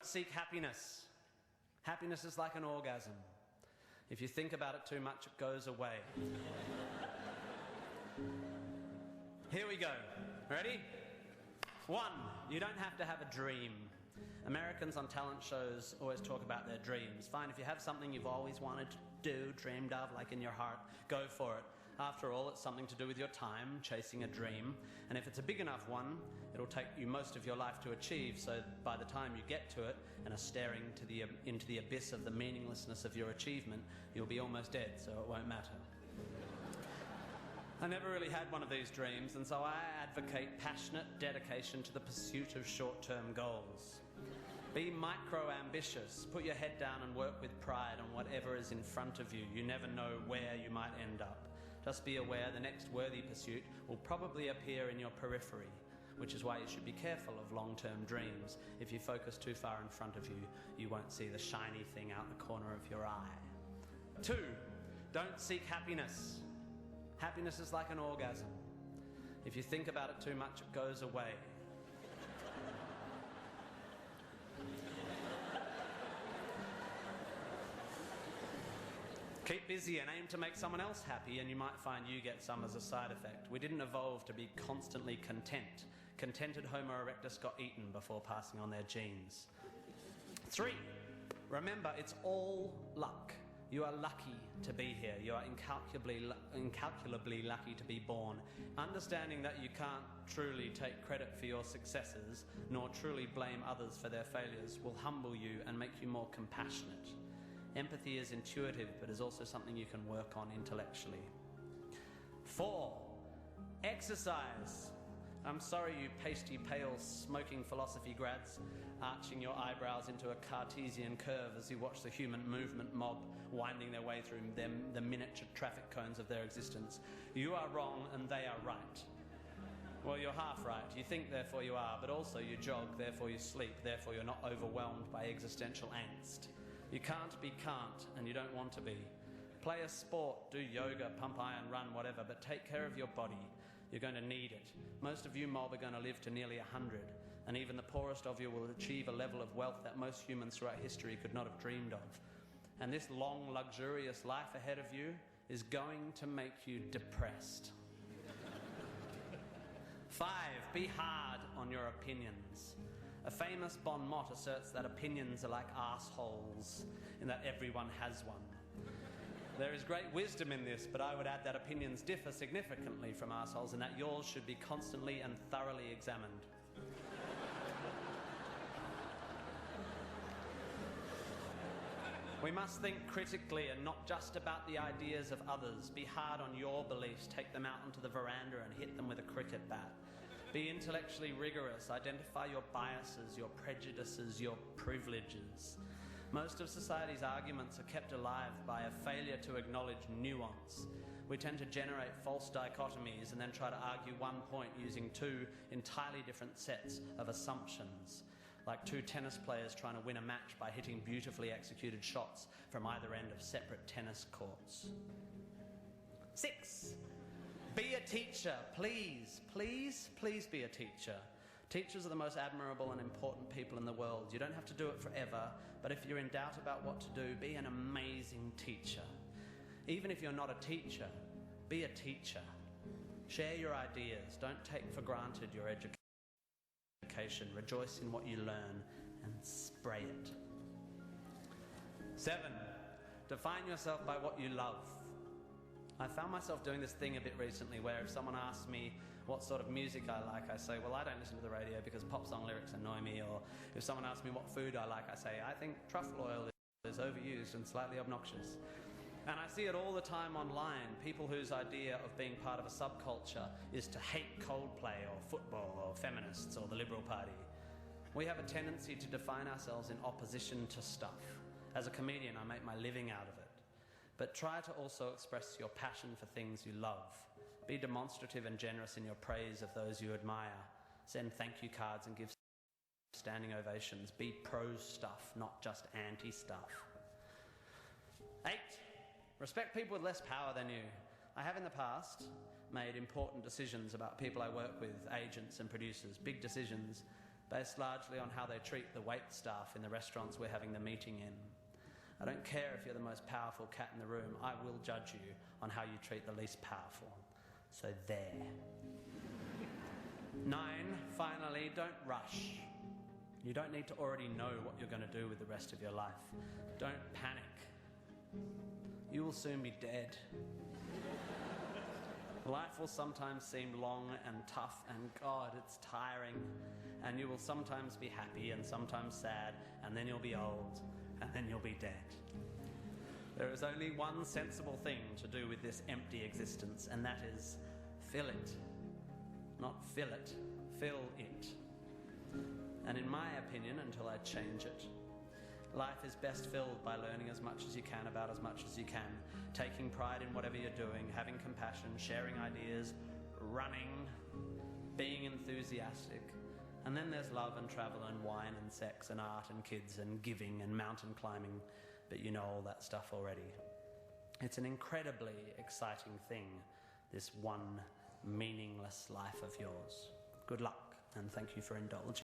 seek happiness. Happiness is like an orgasm. If you think about it too much, it goes away. Here we go. Ready? 1, you don't have to have a dream. Americans on talent shows always talk about their dreams. Fine, if you have something you've always wanted to do, dreamed of, like in your heart, go for it. After all, it's something to do with your time, chasing a dream. And if it's a big enough one, it'll take you most of your life to achieve, so by the time you get to it and are staring into the abyss of the meaninglessness of your achievement, you'll be almost dead, so it won't matter. I never really had one of these dreams, and so I advocate passionate dedication to the pursuit of short-term goals. Be micro-ambitious. Put your head down and work with pride on whatever is in front of you. You never know where you might end up. Just be aware the next worthy pursuit will probably appear in your periphery, which is why you should be careful of long-term dreams. If you focus too far in front of you, you won't see the shiny thing out the corner of your eye. 2, don't seek happiness. Happiness is like an orgasm. If you think about it too much, it goes away. Keep busy and aim to make someone else happy, and you might find you get some as a side effect. We didn't evolve to be constantly content. Contented Homo erectus got eaten before passing on their genes. 3, remember, it's all luck. You are lucky to be here. You are incalculably lucky to be born. Understanding that you can't truly take credit for your successes, nor truly blame others for their failures, will humble you and make you more compassionate. Empathy is intuitive, but is also something you can work on intellectually. 4, exercise. I'm sorry, you pasty, pale, smoking philosophy grads, arching your eyebrows into a Cartesian curve as you watch the human movement mob winding their way through the miniature traffic cones of their existence. You are wrong and they are right. Well, you're half right. You think, therefore you are, but also you jog, therefore you sleep, therefore you're not overwhelmed by existential angst. You can't be can't, and you don't want to be. Play a sport, do yoga, pump iron, run, whatever, but take care of your body. You're going to need it. Most of you mob are going to live to nearly 100, and even the poorest of you will achieve a level of wealth that most humans throughout history could not have dreamed of. And this long, luxurious life ahead of you is going to make you depressed. 5, be hard on your opinions. A famous bon mot asserts that opinions are like arseholes, in that everyone has one. There is great wisdom in this, but I would add that opinions differ significantly from arseholes, and that yours should be constantly and thoroughly examined. We must think critically and not just about the ideas of others. Be hard on your beliefs. Take them out onto the veranda and hit them with a cricket bat. Be intellectually rigorous. Identify your biases, your prejudices, your privileges. Most of society's arguments are kept alive by a failure to acknowledge nuance. We tend to generate false dichotomies and then try to argue one point using 2 entirely different sets of assumptions, like 2 tennis players trying to win a match by hitting beautifully executed shots from either end of separate tennis courts. 6, be a teacher. Please, please, please be a teacher. Teachers are the most admirable and important people in the world. You don't have to do it forever, but if you're in doubt about what to do, be an amazing teacher. Even if you're not a teacher, be a teacher. Share your ideas. Don't take for granted your education. Rejoice in what you learn and spray it. 7, define yourself by what you love. I found myself doing this thing a bit recently where if someone asks me what sort of music I like, I say, well, I don't listen to the radio because pop song lyrics annoy me. Or if someone asks me what food I like, I say, I think truffle oil is overused and slightly obnoxious. And I see it all the time online, people whose idea of being part of a subculture is to hate Coldplay or football or feminists or the Liberal Party. We have a tendency to define ourselves in opposition to stuff. As a comedian, I make my living out of it. But try to also express your passion for things you love. Be demonstrative and generous in your praise of those you admire. Send thank you cards and give standing ovations. Be pro stuff, not just anti stuff. 8, respect people with less power than you. I have in the past made important decisions about people I work with, agents and producers, big decisions, based largely on how they treat the wait staff in the restaurants we're having the meeting in. I don't care if you're the most powerful cat in the room. I will judge you on how you treat the least powerful. So there. 9, finally, don't rush. You don't need to already know what you're going to do with the rest of your life. Don't panic. You will soon be dead. Life will sometimes seem long and tough, and God, it's tiring. And you will sometimes be happy and sometimes sad, and then you'll be old, and then you'll be dead. There is only one sensible thing to do with this empty existence, and that is fill it. Not fill it, fill it. And in my opinion, until I change it, life is best filled by learning as much as you can about as much as you can, taking pride in whatever you're doing, having compassion, sharing ideas, running, being enthusiastic. And then there's love and travel and wine and sex and art and kids and giving and mountain climbing, but you know all that stuff already. It's an incredibly exciting thing, this one meaningless life of yours. Good luck, and thank you for indulging.